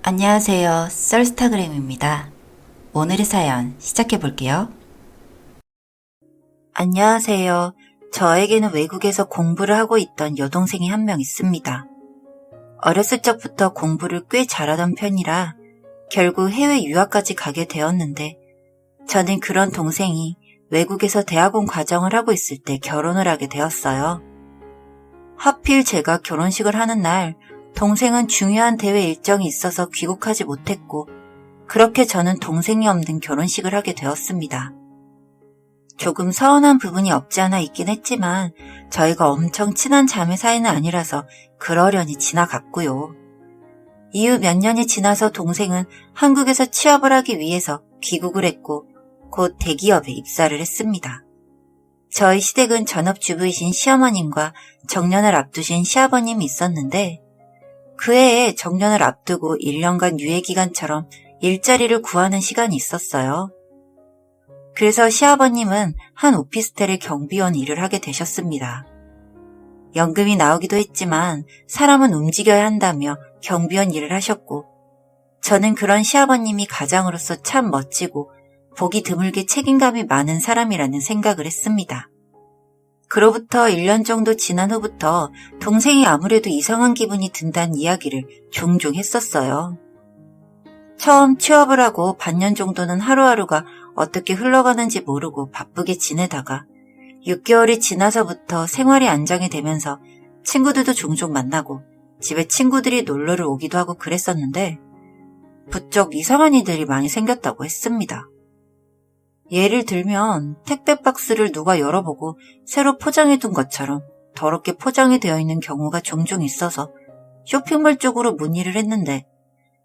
안녕하세요. 썰스타그램입니다. 오늘의 사연 시작해 볼게요. 안녕하세요. 저에게는 외국에서 공부를 하고 있던 여동생이 한 명 있습니다. 어렸을 적부터 공부를 꽤 잘하던 편이라 결국 해외 유학까지 가게 되었는데 저는 그런 동생이 외국에서 대학원 과정을 하고 있을 때 결혼을 하게 되었어요. 하필 제가 결혼식을 하는 날 동생은 중요한 대회 일정이 있어서 귀국하지 못했고 그렇게 저는 동생이 없는 결혼식을 하게 되었습니다. 조금 서운한 부분이 없지 않아 있긴 했지만 저희가 엄청 친한 자매 사이는 아니라서 그러려니 지나갔고요. 이후 몇 년이 지나서 동생은 한국에서 취업을 하기 위해서 귀국을 했고 곧 대기업에 입사를 했습니다. 저희 시댁은 전업주부이신 시어머님과 정년을 앞두신 시아버님이 있었는데 그 해에 정년을 앞두고 1년간 유예기간처럼 일자리를 구하는 시간이 있었어요. 그래서 시아버님은 한 오피스텔의 경비원 일을 하게 되셨습니다. 연금이 나오기도 했지만 사람은 움직여야 한다며 경비원 일을 하셨고 저는 그런 시아버님이 가장으로서 참 멋지고 보기 드물게 책임감이 많은 사람이라는 생각을 했습니다. 그로부터 1년 정도 지난 후부터 동생이 아무래도 이상한 기분이 든다는 이야기를 종종 했었어요. 처음 취업을 하고 반년 정도는 하루하루가 어떻게 흘러가는지 모르고 바쁘게 지내다가 6개월이 지나서부터 생활이 안정이 되면서 친구들도 종종 만나고 집에 친구들이 놀러를 오기도 하고 그랬었는데 부쩍 이상한 일들이 많이 생겼다고 했습니다. 예를 들면 택배 박스를 누가 열어보고 새로 포장해둔 것처럼 더럽게 포장이 되어 있는 경우가 종종 있어서 쇼핑몰 쪽으로 문의를 했는데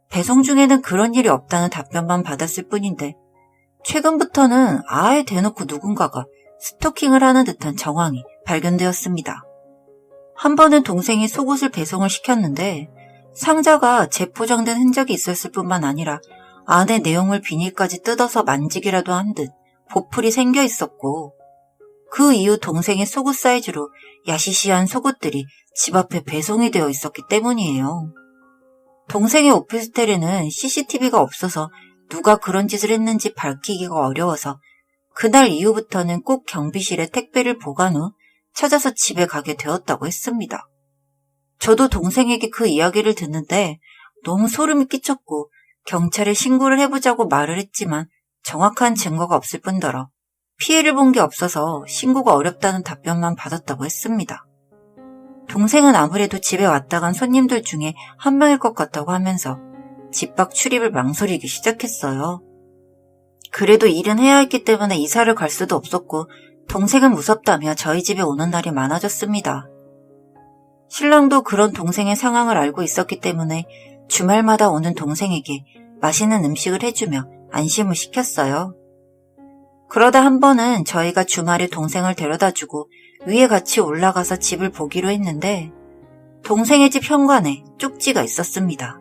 배송 중에는 그런 일이 없다는 답변만 받았을 뿐인데 최근부터는 아예 대놓고 누군가가 스토킹을 하는 듯한 정황이 발견되었습니다. 한 번은 동생이 속옷을 배송을 시켰는데 상자가 재포장된 흔적이 있었을 뿐만 아니라 안에 내용물 비닐까지 뜯어서 만지기라도 한 듯 보풀이 생겨 있었고 그 이후 동생의 속옷 사이즈로 야시시한 속옷들이 집 앞에 배송이 되어 있었기 때문이에요. 동생의 오피스텔에는 CCTV가 없어서 누가 그런 짓을 했는지 밝히기가 어려워서 그날 이후부터는 꼭 경비실에 택배를 보관 후 찾아서 집에 가게 되었다고 했습니다. 저도 동생에게 그 이야기를 듣는데 너무 소름이 끼쳤고 경찰에 신고를 해보자고 말을 했지만 정확한 증거가 없을 뿐더러 피해를 본 게 없어서 신고가 어렵다는 답변만 받았다고 했습니다. 동생은 아무래도 집에 왔다 간 손님들 중에 한 명일 것 같다고 하면서 집 밖 출입을 망설이기 시작했어요. 그래도 일은 해야 했기 때문에 이사를 갈 수도 없었고 동생은 무섭다며 저희 집에 오는 날이 많아졌습니다. 신랑도 그런 동생의 상황을 알고 있었기 때문에 주말마다 오는 동생에게 맛있는 음식을 해주며 안심을 시켰어요. 그러다 한 번은 저희가 주말에 동생을 데려다주고 위에 같이 올라가서 집을 보기로 했는데 동생의 집 현관에 쪽지가 있었습니다.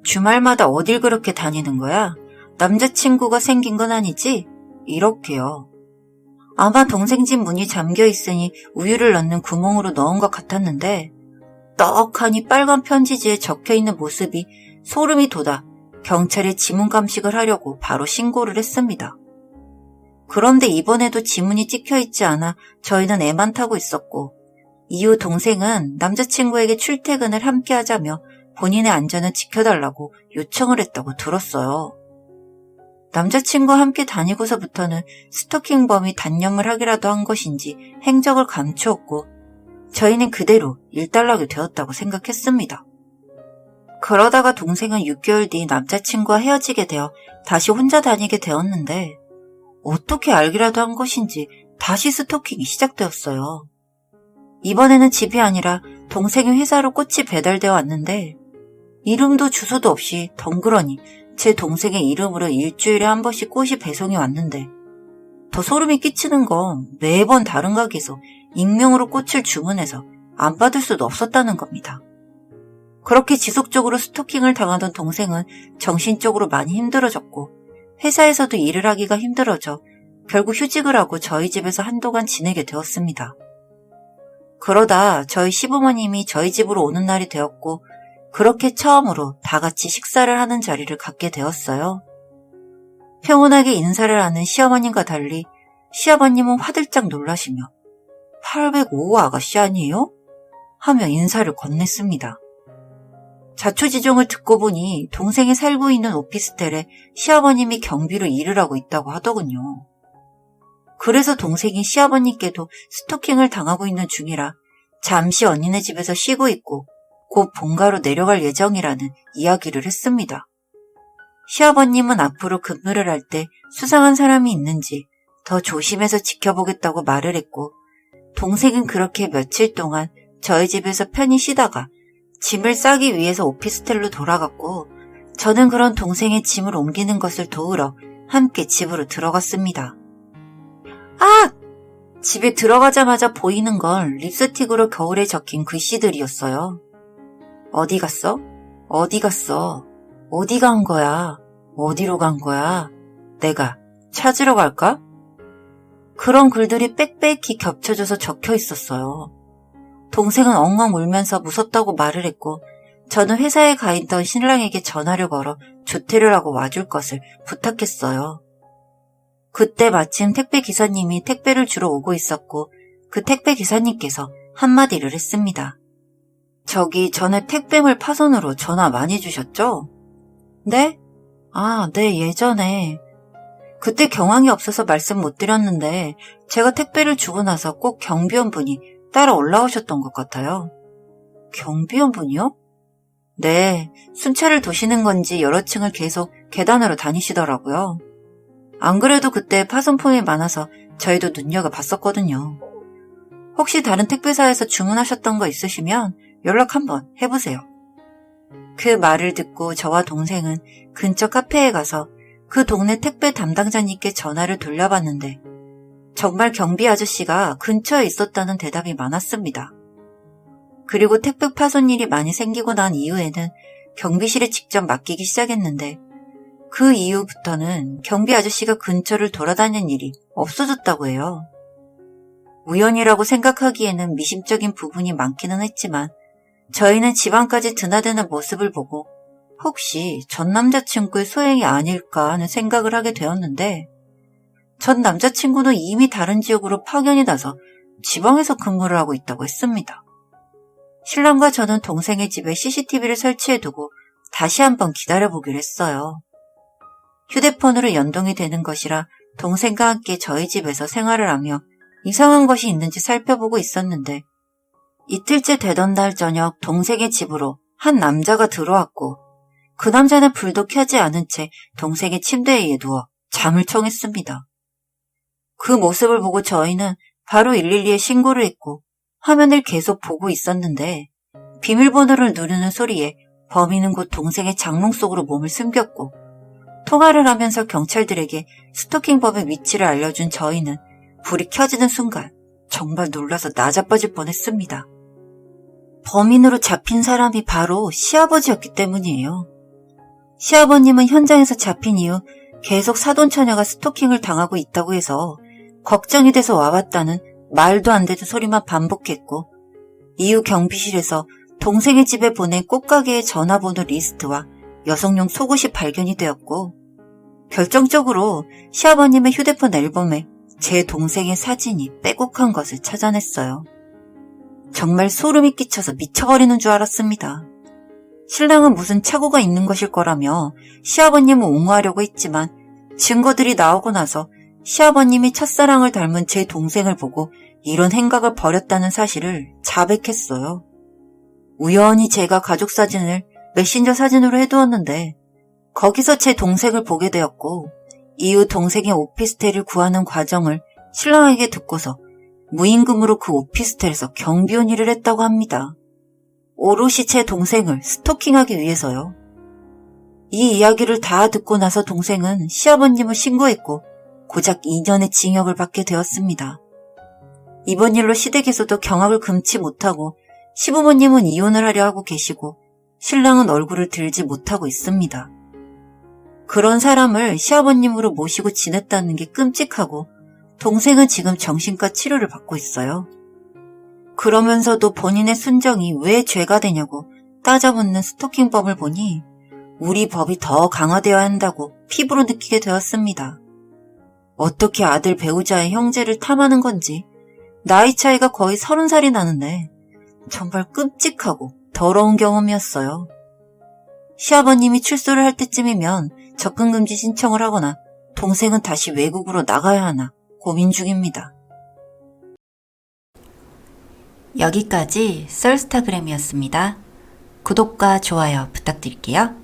주말마다 어딜 그렇게 다니는 거야? 남자친구가 생긴 건 아니지? 이렇게요. 아마 동생 집 문이 잠겨 있으니 우유를 넣는 구멍으로 넣은 것 같았는데 떡하니 빨간 편지지에 적혀있는 모습이 소름이 돋아 경찰에 지문 감식을 하려고 바로 신고를 했습니다. 그런데 이번에도 지문이 찍혀있지 않아 저희는 애만 타고 있었고 이후 동생은 남자친구에게 출퇴근을 함께 하자며 본인의 안전을 지켜달라고 요청을 했다고 들었어요. 남자친구와 함께 다니고서부터는 스토킹범이 단념을 하기라도 한 것인지 행적을 감추었고 저희는 그대로 일단락이 되었다고 생각했습니다. 그러다가 동생은 6개월 뒤 남자친구와 헤어지게 되어 다시 혼자 다니게 되었는데 어떻게 알기라도 한 것인지 다시 스토킹이 시작되었어요. 이번에는 집이 아니라 동생의 회사로 꽃이 배달되어 왔는데 이름도 주소도 없이 덩그러니 제 동생의 이름으로 일주일에 한 번씩 꽃이 배송이 왔는데 더 소름이 끼치는 건 매번 다른 가게에서 익명으로 꽃을 주문해서 안 받을 수도 없었다는 겁니다. 그렇게 지속적으로 스토킹을 당하던 동생은 정신적으로 많이 힘들어졌고 회사에서도 일을 하기가 힘들어져 결국 휴직을 하고 저희 집에서 한동안 지내게 되었습니다. 그러다 저희 시부모님이 저희 집으로 오는 날이 되었고 그렇게 처음으로 다 같이 식사를 하는 자리를 갖게 되었어요. 평온하게 인사를 하는 시어머님과 달리 시아버님은 화들짝 놀라시며 805호 아가씨 아니에요? 하며 인사를 건넸습니다. 자초지종을 듣고 보니 동생이 살고 있는 오피스텔에 시아버님이 경비로 일을 하고 있다고 하더군요. 그래서 동생이 시아버님께도 스토킹을 당하고 있는 중이라 잠시 언니네 집에서 쉬고 있고 곧 본가로 내려갈 예정이라는 이야기를 했습니다. 시아버님은 앞으로 근무를 할 때 수상한 사람이 있는지 더 조심해서 지켜보겠다고 말을 했고 동생은 그렇게 며칠 동안 저희 집에서 편히 쉬다가 짐을 싸기 위해서 오피스텔로 돌아갔고 저는 그런 동생의 짐을 옮기는 것을 도우러 함께 집으로 들어갔습니다. 아! 집에 들어가자마자 보이는 건 립스틱으로 겨울에 적힌 글씨들이었어요. 어디 갔어? 어디 갔어? 어디 간 거야? 어디로 간 거야? 내가 찾으러 갈까? 그런 글들이 빽빽히 겹쳐져서 적혀 있었어요. 동생은 엉엉 울면서 무섭다고 말을 했고 저는 회사에 가 있던 신랑에게 전화를 걸어 조퇴를 하고 와줄 것을 부탁했어요. 그때 마침 택배 기사님이 택배를 주러 오고 있었고 그 택배 기사님께서 한마디를 했습니다. 저기 전에 택배물 파손으로 전화 많이 주셨죠? 네? 아, 네, 예전에. 그때 경황이 없어서 말씀 못 드렸는데 제가 택배를 주고 나서 꼭 경비원분이 따라 올라오셨던 것 같아요. 경비원분이요? 네, 순찰을 도시는 건지 여러 층을 계속 계단으로 다니시더라고요. 안 그래도 그때 파손품이 많아서 저희도 눈여겨봤었거든요. 혹시 다른 택배사에서 주문하셨던 거 있으시면 연락 한번 해보세요. 그 말을 듣고 저와 동생은 근처 카페에 가서 그 동네 택배 담당자님께 전화를 돌려봤는데 정말 경비 아저씨가 근처에 있었다는 대답이 많았습니다. 그리고 택배 파손 일이 많이 생기고 난 이후에는 경비실에 직접 맡기기 시작했는데 그 이후부터는 경비 아저씨가 근처를 돌아다니는 일이 없어졌다고 해요. 우연이라고 생각하기에는 미심적인 부분이 많기는 했지만 저희는 집안까지 드나드는 모습을 보고 혹시 전 남자친구의 소행이 아닐까 하는 생각을 하게 되었는데 전 남자친구는 이미 다른 지역으로 파견이 나서 지방에서 근무를 하고 있다고 했습니다. 신랑과 저는 동생의 집에 CCTV를 설치해두고 다시 한번 기다려보기로 했어요. 휴대폰으로 연동이 되는 것이라 동생과 함께 저희 집에서 생활을 하며 이상한 것이 있는지 살펴보고 있었는데 이틀째 되던 날 저녁 동생의 집으로 한 남자가 들어왔고 그 남자는 불도 켜지 않은 채 동생의 침대에 누워 잠을 청했습니다. 그 모습을 보고 저희는 바로 112에 신고를 했고 화면을 계속 보고 있었는데 비밀번호를 누르는 소리에 범인은 곧 동생의 장롱 속으로 몸을 숨겼고 통화를 하면서 경찰들에게 스토킹범의 위치를 알려준 저희는 불이 켜지는 순간 정말 놀라서 나자빠질 뻔했습니다. 범인으로 잡힌 사람이 바로 시아버지였기 때문이에요. 시아버님은 현장에서 잡힌 이후 계속 사돈처녀가 스토킹을 당하고 있다고 해서 걱정이 돼서 와봤다는 말도 안 되는 소리만 반복했고 이후 경비실에서 동생의 집에 보낸 꽃가게의 전화번호 리스트와 여성용 속옷이 발견이 되었고 결정적으로 시아버님의 휴대폰 앨범에 제 동생의 사진이 빼곡한 것을 찾아냈어요. 정말 소름이 끼쳐서 미쳐버리는 줄 알았습니다. 신랑은 무슨 착오가 있는 것일 거라며 시아버님을 옹호하려고 했지만 증거들이 나오고 나서 시아버님이 첫사랑을 닮은 제 동생을 보고 이런 행각을 벌였다는 사실을 자백했어요. 우연히 제가 가족 사진을 메신저 사진으로 해두었는데 거기서 제 동생을 보게 되었고 이후 동생의 오피스텔을 구하는 과정을 신랑에게 듣고서 무임금으로 그 오피스텔에서 경비원 일을 했다고 합니다. 오롯이 제 동생을 스토킹하기 위해서요. 이 이야기를 다 듣고 나서 동생은 시아버님을 신고했고 고작 2년의 징역을 받게 되었습니다. 이번 일로 시댁에서도 경악을 금치 못하고 시부모님은 이혼을 하려 하고 계시고 신랑은 얼굴을 들지 못하고 있습니다. 그런 사람을 시아버님으로 모시고 지냈다는 게 끔찍하고 동생은 지금 정신과 치료를 받고 있어요. 그러면서도 본인의 순정이 왜 죄가 되냐고 따져묻는 스토킹법을 보니 우리 법이 더 강화되어야 한다고 피부로 느끼게 되었습니다. 어떻게 아들 배우자의 형제를 탐하는 건지 나이 차이가 거의 30살이 나는데 정말 끔찍하고 더러운 경험이었어요. 시아버님이 출소를 할 때쯤이면 접근금지 신청을 하거나 동생은 다시 외국으로 나가야 하나 고민 중입니다. 여기까지 썰스타그램이었습니다. 구독과 좋아요 부탁드릴게요.